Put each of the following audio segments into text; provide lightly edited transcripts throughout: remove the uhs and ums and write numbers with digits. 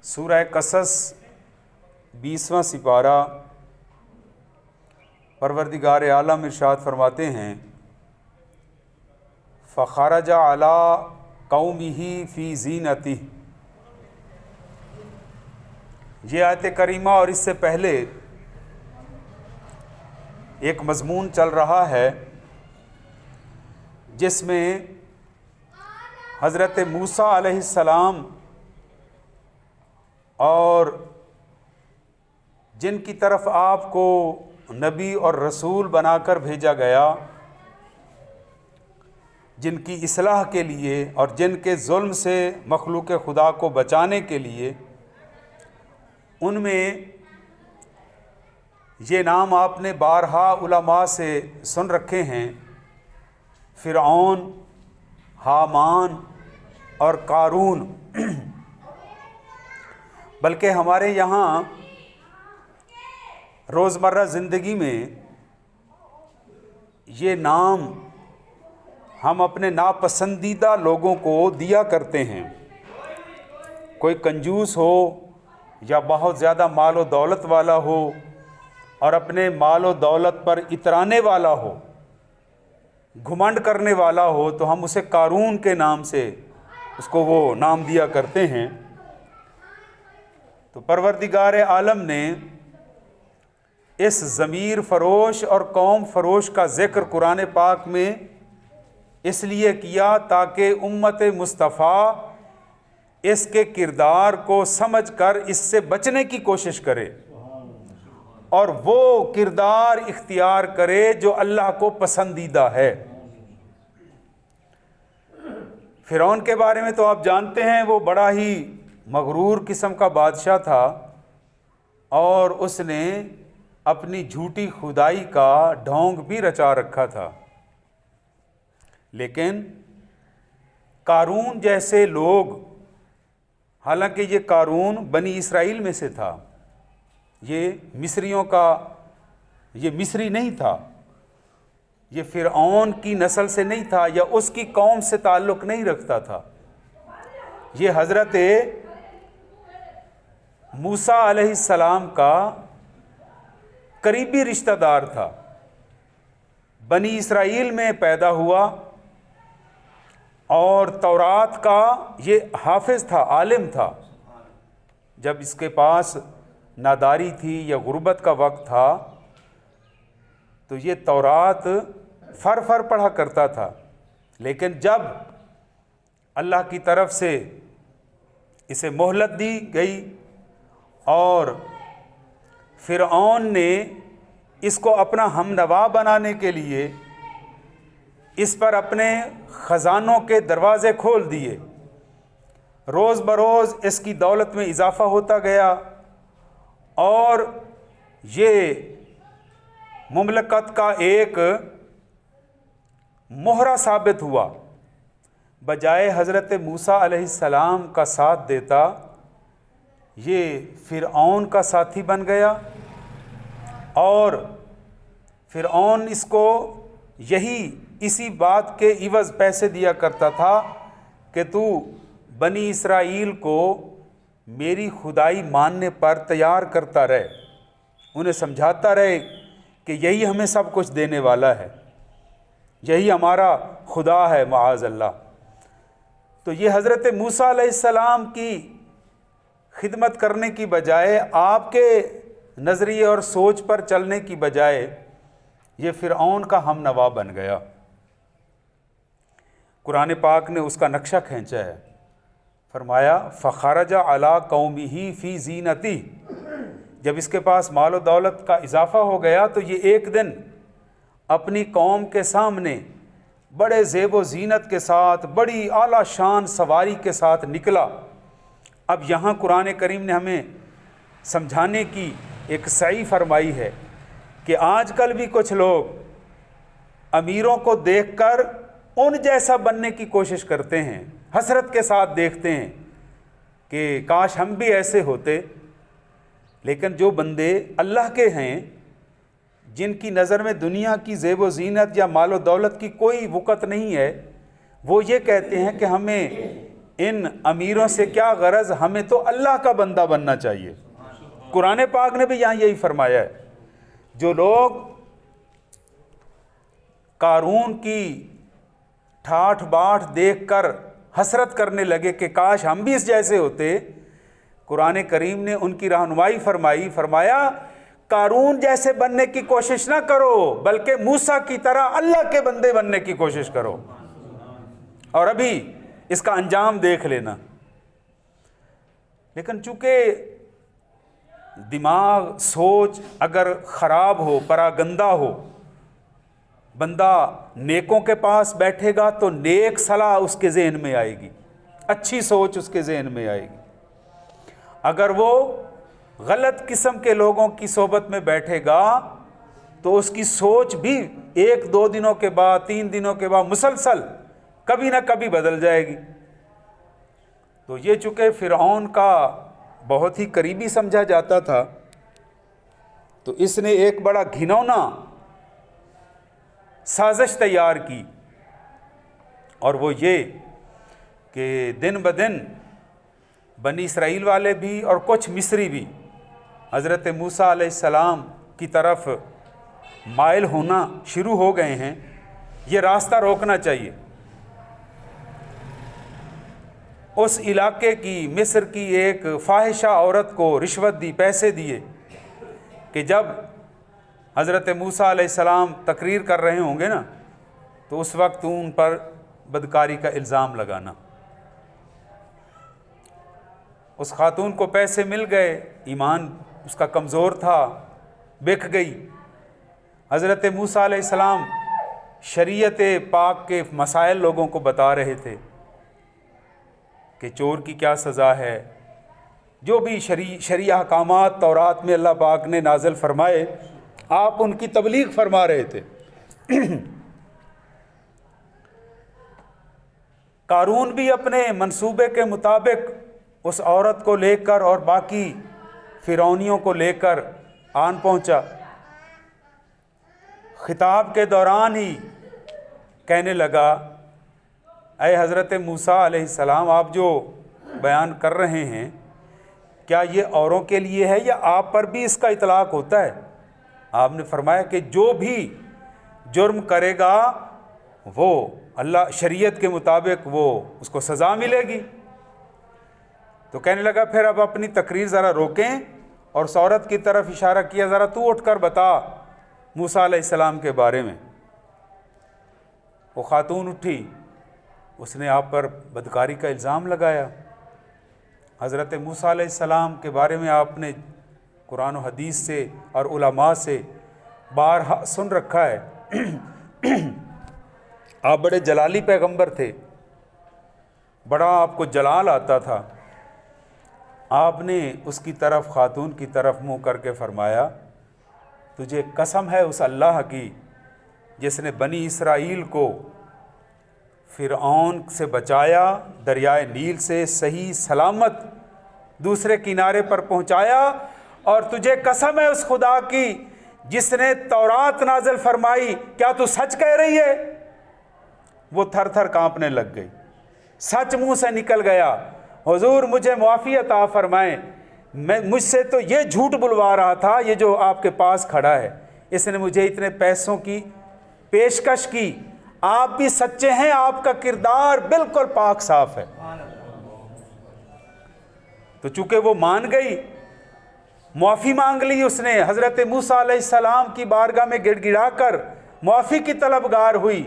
سورہ قصص 20واں سپارہ پروردگار عالم ارشاد فرماتے ہیں فخرج علی قومہ فی زینتہ۔ یہ آیت کریمہ اور اس سے پہلے ایک مضمون چل رہا ہے جس میں حضرت موسیٰ علیہ السلام اور جن کی طرف آپ کو نبی اور رسول بنا کر بھیجا گیا، جن کی اصلاح کے لیے اور جن کے ظلم سے مخلوق خدا کو بچانے کے لیے، ان میں یہ نام آپ نے بارہا علماء سے سن رکھے ہیں: فرعون، حامان اور قارون۔ بلکہ ہمارے یہاں روزمرہ زندگی میں یہ نام ہم اپنے ناپسندیدہ لوگوں کو دیا کرتے ہیں۔ کوئی کنجوس ہو یا بہت زیادہ مال و دولت والا ہو اور اپنے مال و دولت پر اترانے والا ہو، گھمنڈ کرنے والا ہو، تو ہم اسے قارون کے نام سے اس کو وہ نام دیا کرتے ہیں۔ تو پروردگار عالم نے اس ضمیر فروش اور قوم فروش کا ذکر قرآن پاک میں اس لیے کیا تاکہ امت مصطفیٰ اس کے کردار کو سمجھ کر اس سے بچنے کی کوشش کرے اور وہ کردار اختیار کرے جو اللہ کو پسندیدہ ہے۔ فرعون کے بارے میں تو آپ جانتے ہیں، وہ بڑا ہی مغرور قسم کا بادشاہ تھا اور اس نے اپنی جھوٹی خدائی کا ڈھونگ بھی رچا رکھا تھا۔ لیکن قارون جیسے لوگ، حالانکہ یہ قارون بنی اسرائیل میں سے تھا، یہ مصریوں کا، یہ مصری نہیں تھا، یہ فرعون کی نسل سے نہیں تھا یا اس کی قوم سے تعلق نہیں رکھتا تھا، یہ حضرت موسیٰ علیہ السلام کا قریبی رشتہ دار تھا، بنی اسرائیل میں پیدا ہوا اور تورات کا یہ حافظ تھا، عالم تھا۔ جب اس کے پاس ناداری تھی یا غربت کا وقت تھا تو یہ تورات فر پڑھا کرتا تھا، لیکن جب اللہ کی طرف سے اسے مہلت دی گئی اور فرعون نے اس کو اپنا ہمنوا بنانے کے لیے اس پر اپنے خزانوں کے دروازے کھول دیے، روز بروز اس کی دولت میں اضافہ ہوتا گیا اور یہ مملکت کا ایک مہرہ ثابت ہوا، بجائے حضرت موسیٰ علیہ السلام کا ساتھ دیتا یہ فرعون کا ساتھی بن گیا اور فرعون اس کو اسی بات کے عوض پیسے دیا کرتا تھا کہ تو بنی اسرائیل کو میری خدائی ماننے پر تیار کرتا رہے، انہیں سمجھاتا رہے کہ یہی ہمیں سب کچھ دینے والا ہے، یہی ہمارا خدا ہے معاذ اللہ۔ تو یہ حضرت موسیٰ علیہ السلام کی خدمت کرنے کی بجائے، آپ کے نظریے اور سوچ پر چلنے کی بجائے، یہ فرعون کا ہم نوا بن گیا۔ قرآن پاک نے اس کا نقشہ کھینچا ہے، فرمایا فخرج علی قومہ فی زینتہ۔ جب اس کے پاس مال و دولت کا اضافہ ہو گیا تو یہ ایک دن اپنی قوم کے سامنے بڑے زیب و زینت کے ساتھ، بڑی اعلیٰ شان سواری کے ساتھ نکلا۔ اب یہاں قرآن کریم نے ہمیں سمجھانے کی ایک سعی فرمائی ہے کہ آج کل بھی کچھ لوگ امیروں کو دیکھ کر ان جیسا بننے کی کوشش کرتے ہیں، حسرت کے ساتھ دیکھتے ہیں کہ کاش ہم بھی ایسے ہوتے۔ لیکن جو بندے اللہ کے ہیں، جن کی نظر میں دنیا کی زیب و زینت یا مال و دولت کی کوئی وقت نہیں ہے، وہ یہ کہتے ہیں کہ ہمیں ان امیروں سے کیا غرض، ہمیں تو اللہ کا بندہ بننا چاہیے۔ قرآن پاک نے بھی یہاں یہی فرمایا ہے۔ جو لوگ قارون کی ٹھاٹھ باٹھ دیکھ کر حسرت کرنے لگے کہ کاش ہم بھی اس جیسے ہوتے، قرآن کریم نے ان کی رہنمائی فرمائی، فرمایا قارون جیسے بننے کی کوشش نہ کرو، بلکہ موسیٰ کی طرح اللہ کے بندے بننے کی کوشش کرو، اور ابھی اس کا انجام دیکھ لینا۔ لیکن چونکہ دماغ، سوچ اگر خراب ہو، پراگندہ ہو، بندہ نیکوں کے پاس بیٹھے گا تو نیک صلاح اس کے ذہن میں آئے گی، اچھی سوچ اس کے ذہن میں آئے گی۔ اگر وہ غلط قسم کے لوگوں کی صحبت میں بیٹھے گا تو اس کی سوچ بھی 1-2 دنوں کے بعد، 3 دنوں کے بعد مسلسل کبھی نہ کبھی بدل جائے گی۔ تو یہ چونکہ فرعون کا بہت ہی قریبی سمجھا جاتا تھا، تو اس نے ایک بڑا گھنونا سازش تیار کی، اور وہ یہ کہ دن بدن بنی اسرائیل والے بھی اور کچھ مصری بھی حضرت موسیٰ علیہ السلام کی طرف مائل ہونا شروع ہو گئے ہیں، یہ راستہ روکنا چاہیے۔ اس علاقے کی، مصر کی ایک فاحشہ عورت کو رشوت دی، پیسے دیے کہ جب حضرت موسیٰ علیہ السلام تقریر کر رہے ہوں گے نا تو اس وقت تو ان پر بدکاری کا الزام لگانا۔ اس خاتون کو پیسے مل گئے، ایمان اس کا کمزور تھا، بک گئی۔ حضرت موسیٰ علیہ السلام شریعت پاک کے مسائل لوگوں کو بتا رہے تھے کہ چور کی کیا سزا ہے، جو بھی شرعی احکامات تورات میں اللہ پاک نے نازل فرمائے، آپ ان کی تبلیغ فرما رہے تھے۔ قارون بھی اپنے منصوبے کے مطابق اس عورت کو لے کر اور باقی فرعونیوں کو لے کر آن پہنچا۔ خطاب کے دوران ہی کہنے لگا، اے حضرت موسیٰ علیہ السلام، آپ جو بیان کر رہے ہیں کیا یہ اوروں کے لیے ہے یا آپ پر بھی اس کا اطلاق ہوتا ہے؟ آپ نے فرمایا کہ جو بھی جرم کرے گا وہ اللہ شریعت کے مطابق وہ اس کو سزا ملے گی۔ تو کہنے لگا پھر اب اپنی تقریر ذرا روکیں، اور اس عورت کی طرف اشارہ کیا، ذرا تو اٹھ کر بتا موسیٰ علیہ السلام کے بارے میں۔ وہ خاتون اٹھی، اس نے آپ پر بدکاری کا الزام لگایا۔ حضرت موسیٰ علیہ السلام کے بارے میں آپ نے قرآن و حدیث سے اور علماء سے بارہا سن رکھا ہے۔ آپ بڑے جلالی پیغمبر تھے، بڑا آپ کو جلال آتا تھا۔ آپ نے اس کی طرف، خاتون کی طرف منہ کر کے فرمایا، تجھے قسم ہے اس اللہ کی جس نے بنی اسرائیل کو فرعون سے بچایا، دریائے نیل سے صحیح سلامت دوسرے کنارے پر پہنچایا، اور تجھے قسم ہے اس خدا کی جس نے تورات نازل فرمائی، کیا تو سچ کہہ رہی ہے؟ وہ تھر تھر کانپنے لگ گئی، سچ منہ سے نکل گیا، حضور مجھے معافی عطا فرمائیں، مجھ سے تو یہ جھوٹ بلوا رہا تھا، یہ جو آپ کے پاس کھڑا ہے اس نے مجھے اتنے پیسوں کی پیشکش کی، آپ بھی سچے ہیں، آپ کا کردار بالکل پاک صاف ہے۔ تو چونکہ وہ مان گئی، معافی مانگ لی اس نے، حضرت موسیٰ علیہ السلام کی بارگاہ میں گڑ گڑا کر معافی کی طلبگار ہوئی۔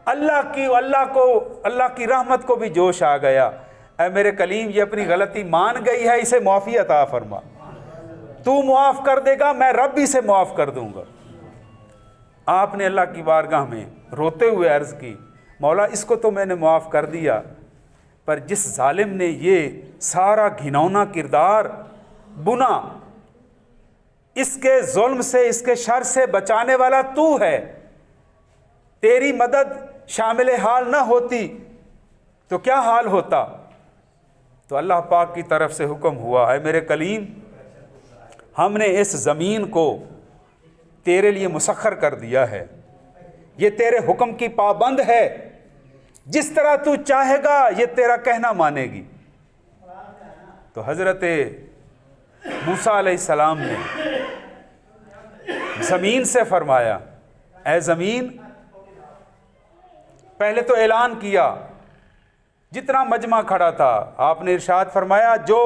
اللہ کی رحمت کو بھی جوش آ گیا، اے میرے کلیم یہ اپنی غلطی مان گئی ہے، اسے معافی عطا فرما، تو معاف کر دے گا میں رب بھی سے معاف کر دوں گا۔ آپ نے اللہ کی بارگاہ میں روتے ہوئے عرض کی، مولا اس کو تو میں نے معاف کر دیا، پر جس ظالم نے یہ سارا گھنونا کردار بنا، اس کے ظلم سے، اس کے شر سے بچانے والا تو ہے، تیری مدد شامل حال نہ ہوتی تو کیا حال ہوتا؟ تو اللہ پاک کی طرف سے حکم ہوا، اے میرے کلیم ہم نے اس زمین کو تیرے لیے مسخر کر دیا ہے، یہ تیرے حکم کی پابند ہے، جس طرح تو چاہے گا یہ تیرا کہنا مانے گی۔ تو حضرت موسیٰ علیہ السلام نے زمین سے فرمایا، اے زمین، پہلے تو اعلان کیا، جتنا مجمع کھڑا تھا آپ نے ارشاد فرمایا جو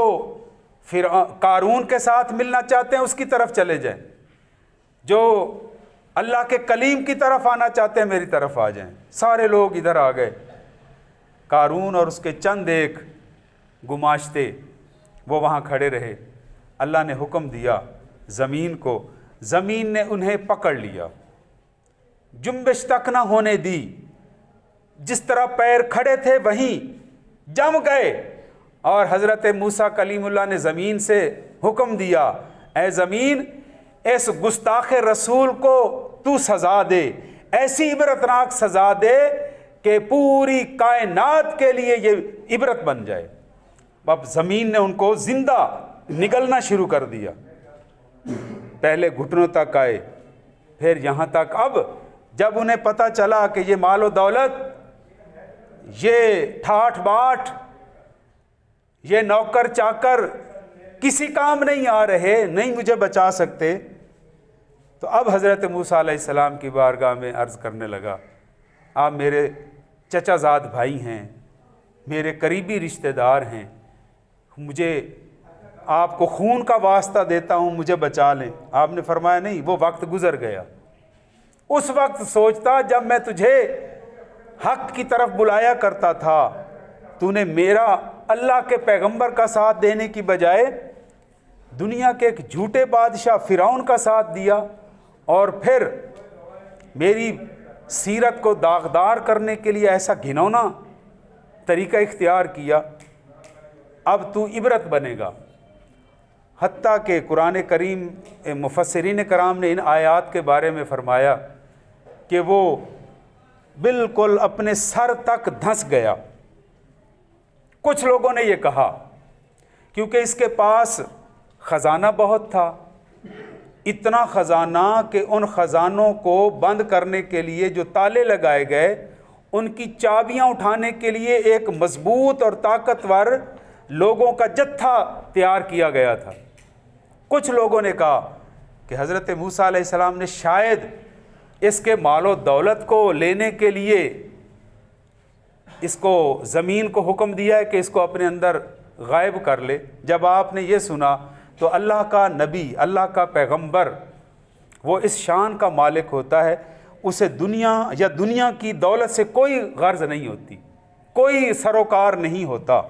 قارون کے ساتھ ملنا چاہتے ہیں اس کی طرف چلے جائیں، جو اللہ کے کلیم کی طرف آنا چاہتے ہیں میری طرف آ جائیں۔ سارے لوگ ادھر آ گئے، قارون اور اس کے چند ایک گماشتے وہ وہاں کھڑے رہے۔ اللہ نے حکم دیا زمین کو، زمین نے انہیں پکڑ لیا، جنبش تک نہ ہونے دی، جس طرح پیر کھڑے تھے وہیں جم گئے۔ اور حضرت موسیٰ کلیم اللہ نے زمین سے حکم دیا، اے زمین، اس گستاخ رسول کو تو سزا دے، ایسی عبرتناک سزا دے کہ پوری کائنات کے لیے یہ عبرت بن جائے۔ اب زمین نے ان کو زندہ نگلنا شروع کر دیا، پہلے گھٹنوں تک آئے، پھر یہاں تک۔ اب جب انہیں پتہ چلا کہ یہ مال و دولت، یہ ٹھاٹ باٹ، یہ نوکر چاکر کسی کام نہیں آ رہے، نہیں مجھے بچا سکتے، تو اب حضرت موسیٰ علیہ السلام کی بارگاہ میں عرض کرنے لگا، آپ میرے چچا زاد بھائی ہیں، میرے قریبی رشتہ دار ہیں، مجھے آپ کو خون کا واسطہ دیتا ہوں، مجھے بچا لیں۔ آپ نے فرمایا نہیں، وہ وقت گزر گیا۔ اس وقت سوچتا جب میں تجھے حق کی طرف بلایا کرتا تھا، تو نے میرا اللہ کے پیغمبر کا ساتھ دینے کی بجائے دنیا کے ایک جھوٹے بادشاہ فرعون کا ساتھ دیا، اور پھر میری سیرت کو داغدار کرنے کے لیے ایسا گھنونا طریقہ اختیار کیا۔ اب تو عبرت بنے گا۔ حتیٰ کہ قرآن کریم مفسرین کرام نے ان آیات کے بارے میں فرمایا کہ وہ بالکل اپنے سر تک دھنس گیا۔ کچھ لوگوں نے یہ کہا کیونکہ اس کے پاس خزانہ بہت تھا، اتنا خزانہ کہ ان خزانوں کو بند کرنے کے لیے جو تالے لگائے گئے، ان کی چابیاں اٹھانے کے لیے ایک مضبوط اور طاقتور لوگوں کا جتھا تیار کیا گیا تھا۔ کچھ لوگوں نے کہا کہ حضرت موسیٰ علیہ السلام نے شاید اس کے مال و دولت کو لینے کے لیے اس کو زمین کو حکم دیا ہے کہ اس کو اپنے اندر غائب کر لے۔ جب آپ نے یہ سنا تو اللہ کا نبی، اللہ کا پیغمبر، وہ اس شان کا مالک ہوتا ہے، اسے دنیا یا دنیا کی دولت سے کوئی غرض نہیں ہوتی، کوئی سروکار نہیں ہوتا۔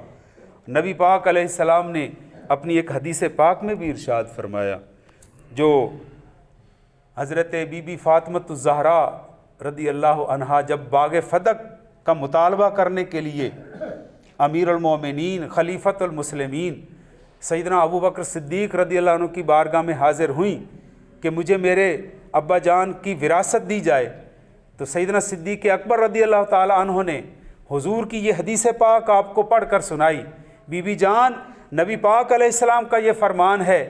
نبی پاک علیہ السلام نے اپنی ایک حدیث پاک میں بھی ارشاد فرمایا، جو حضرت بی بی فاطمۃ الزہرا رضی اللہ عنہا جب باغ فدق کا مطالبہ کرنے کے لیے امیر المومنین خلیفۃ المسلمین سیدنا ابو بکر صدیق رضی اللہ عنہ کی بارگاہ میں حاضر ہوئیں کہ مجھے میرے ابا جان کی وراثت دی جائے، تو سیدنا صدیق اکبر رضی اللہ تعالی عنہ نے حضور کی یہ حدیث پاک آپ کو پڑھ کر سنائی، بی بی جان، نبی پاک علیہ السلام کا یہ فرمان ہے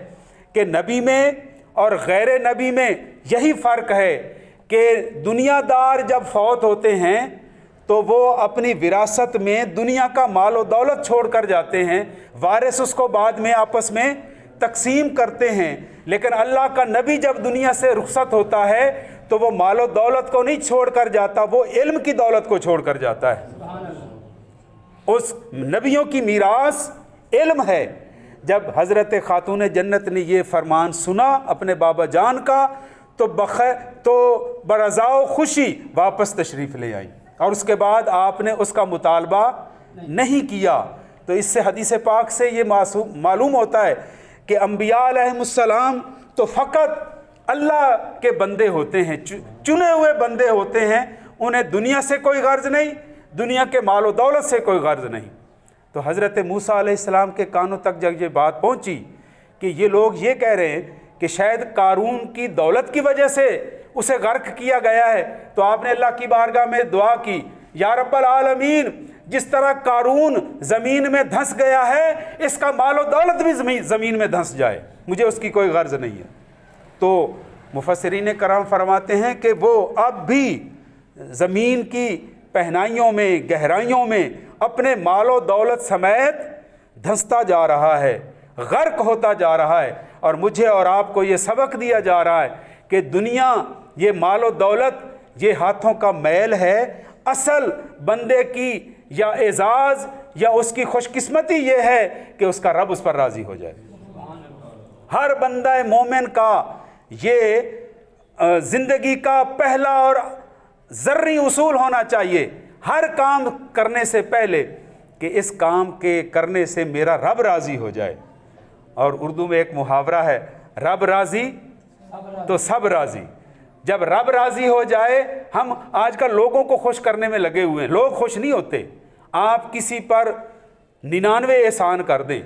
کہ نبی میں اور غیر نبی میں یہی فرق ہے کہ دنیا دار جب فوت ہوتے ہیں تو وہ اپنی وراثت میں دنیا کا مال و دولت چھوڑ کر جاتے ہیں، وارث اس کو بعد میں آپس میں تقسیم کرتے ہیں، لیکن اللہ کا نبی جب دنیا سے رخصت ہوتا ہے تو وہ مال و دولت کو نہیں چھوڑ کر جاتا، وہ علم کی دولت کو چھوڑ کر جاتا ہے۔ اس نبیوں کی میراث علم ہے۔ جب حضرت خاتون جنت نے یہ فرمان سنا اپنے بابا جان کا تو برضا و خوشی واپس تشریف لے آئی، اور اس کے بعد آپ نے اس کا مطالبہ نہیں کیا۔ تو اس سے حدیث پاک سے یہ معلوم ہوتا ہے کہ انبیاء علیہم السلام تو فقط اللہ کے بندے ہوتے ہیں، چنے ہوئے بندے ہوتے ہیں، انہیں دنیا سے کوئی غرض نہیں، دنیا کے مال و دولت سے کوئی غرض نہیں۔ تو حضرت موسیٰ علیہ السلام کے کانوں تک جب یہ بات پہنچی کہ یہ لوگ یہ کہہ رہے ہیں کہ شاید قارون کی دولت کی وجہ سے اسے غرق کیا گیا ہے، تو آپ نے اللہ کی بارگاہ میں دعا کی، یا رب العالمین، جس طرح قارون زمین میں دھنس گیا ہے، اس کا مال و دولت بھی زمین میں دھنس جائے، مجھے اس کی کوئی غرض نہیں ہے۔ تو مفسرین کرام فرماتے ہیں کہ وہ اب بھی زمین کی پہنائیوں میں گہرائیوں میں اپنے مال و دولت سمیت دھنستا جا رہا ہے، غرق ہوتا جا رہا ہے۔ اور مجھے اور آپ کو یہ سبق دیا جا رہا ہے کہ دنیا، یہ مال و دولت، یہ ہاتھوں کا میل ہے۔ اصل بندے کی یا اعزاز یا اس کی خوش قسمتی یہ ہے کہ اس کا رب اس پر راضی ہو جائے۔ ہر بندہ مومن کا یہ زندگی کا پہلا اور ذری اصول ہونا چاہیے ہر کام کرنے سے پہلے کہ اس کام کے کرنے سے میرا رب راضی ہو جائے۔ اور اردو میں ایک محاورہ ہے، رب راضی تو سب راضی۔ جب رب راضی ہو جائے، ہم آج کل لوگوں کو خوش کرنے میں لگے ہوئے ہیں، لوگ خوش نہیں ہوتے۔ آپ کسی پر 99 احسان کر دیں،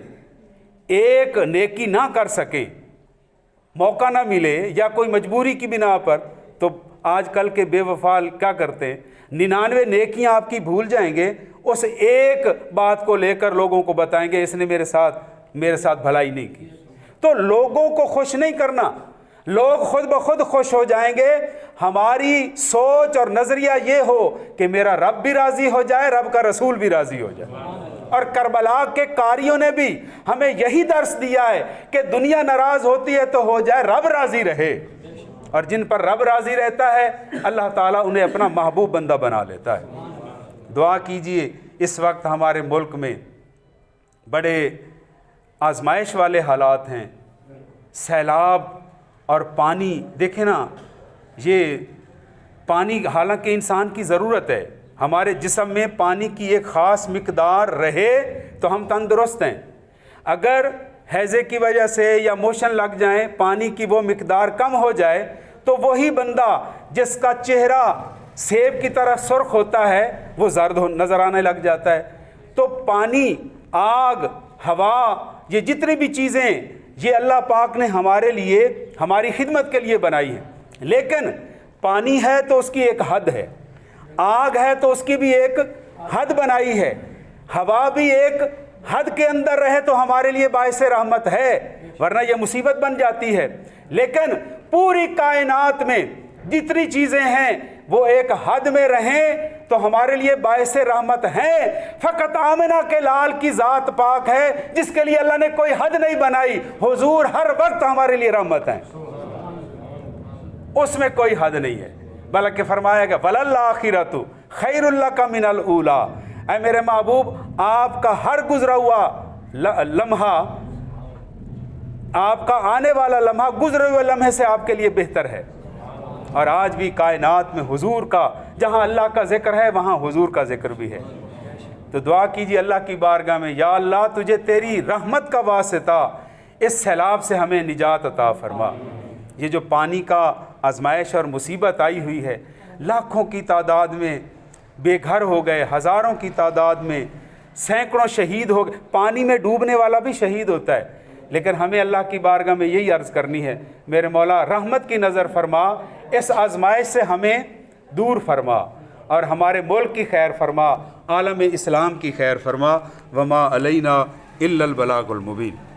ایک نیکی نہ کر سکیں، موقع نہ ملے یا کوئی مجبوری کی بنا پر، تو آج کل کے بے وفا کیا کرتے ہیں، 99 نیکیاں آپ کی بھول جائیں گے، اس ایک بات کو لے کر لوگوں کو بتائیں گے اس نے میرے ساتھ بھلائی نہیں کی۔ تو لوگوں کو خوش نہیں کرنا، لوگ خود بخود خوش ہو جائیں گے۔ ہماری سوچ اور نظریہ یہ ہو کہ میرا رب بھی راضی ہو جائے، رب کا رسول بھی راضی ہو جائے۔ اور کربلا کے قاریوں نے بھی ہمیں یہی درس دیا ہے کہ دنیا ناراض ہوتی ہے تو ہو جائے، رب راضی رہے۔ اور جن پر رب راضی رہتا ہے اللہ تعالیٰ انہیں اپنا محبوب بندہ بنا لیتا ہے۔ دعا کیجئے، اس وقت ہمارے ملک میں بڑے آزمائش والے حالات ہیں، سیلاب اور پانی، دیکھیں نا، یہ پانی حالانکہ انسان کی ضرورت ہے، ہمارے جسم میں پانی کی ایک خاص مقدار رہے تو ہم تندرست ہیں۔ اگر ہیضے کی وجہ سے یا موشن لگ جائیں، پانی کی وہ مقدار کم ہو جائے تو وہی بندہ جس کا چہرہ سیب کی طرح سرخ ہوتا ہے وہ زرد نظر آنے لگ جاتا ہے۔ تو پانی، آگ، ہوا، یہ جتنی بھی چیزیں یہ اللہ پاک نے ہمارے لیے، ہماری خدمت کے لیے بنائی ہیں، لیکن پانی ہے تو اس کی ایک حد ہے، آگ ہے تو اس کی بھی ایک حد بنائی ہے، ہوا بھی ایک حد کے اندر رہے تو ہمارے لیے باعث رحمت ہے، ورنہ یہ مصیبت بن جاتی ہے۔ لیکن پوری کائنات میں جتنی چیزیں ہیں وہ ایک حد میں رہیں تو ہمارے لیے باعث رحمت ہیں۔ فقط آمنہ کے لال کی ذات پاک ہے جس کے لیے اللہ نے کوئی حد نہیں بنائی، حضور ہر وقت ہمارے لیے رحمت ہیں، اس میں کوئی حد نہیں ہے۔ بلکہ فرمایا گیا وَلَلْآخِرَةُ خَيْرٌ لَكَ مِنَ الْأُولَىٰ، اے میرے محبوب آپ کا ہر گزرا ہوا لمحہ، آپ کا آنے والا لمحہ گزرے ہوئے لمحے سے آپ کے لیے بہتر ہے۔ اور آج بھی کائنات میں حضور کا، جہاں اللہ کا ذکر ہے وہاں حضور کا ذکر بھی ہے۔ تو دعا کیجیے اللہ کی بارگاہ میں، یا اللہ تجھے تیری رحمت کا واسطہ اس سیلاب سے ہمیں نجات عطا فرما۔ یہ جو پانی کا آزمائش اور مصیبت آئی ہوئی ہے، لاکھوں کی تعداد میں بے گھر ہو گئے، ہزاروں کی تعداد میں سینکڑوں شہید ہو گئے۔ پانی میں ڈوبنے والا بھی شہید ہوتا ہے، لیکن ہمیں اللہ کی بارگاہ میں یہی عرض کرنی ہے، میرے مولا رحمت کی نظر فرما، اس آزمائش سے ہمیں دور فرما اور ہمارے ملک کی خیر فرما، عالم اسلام کی خیر فرما۔ وما علینا الا البلاغ المبین۔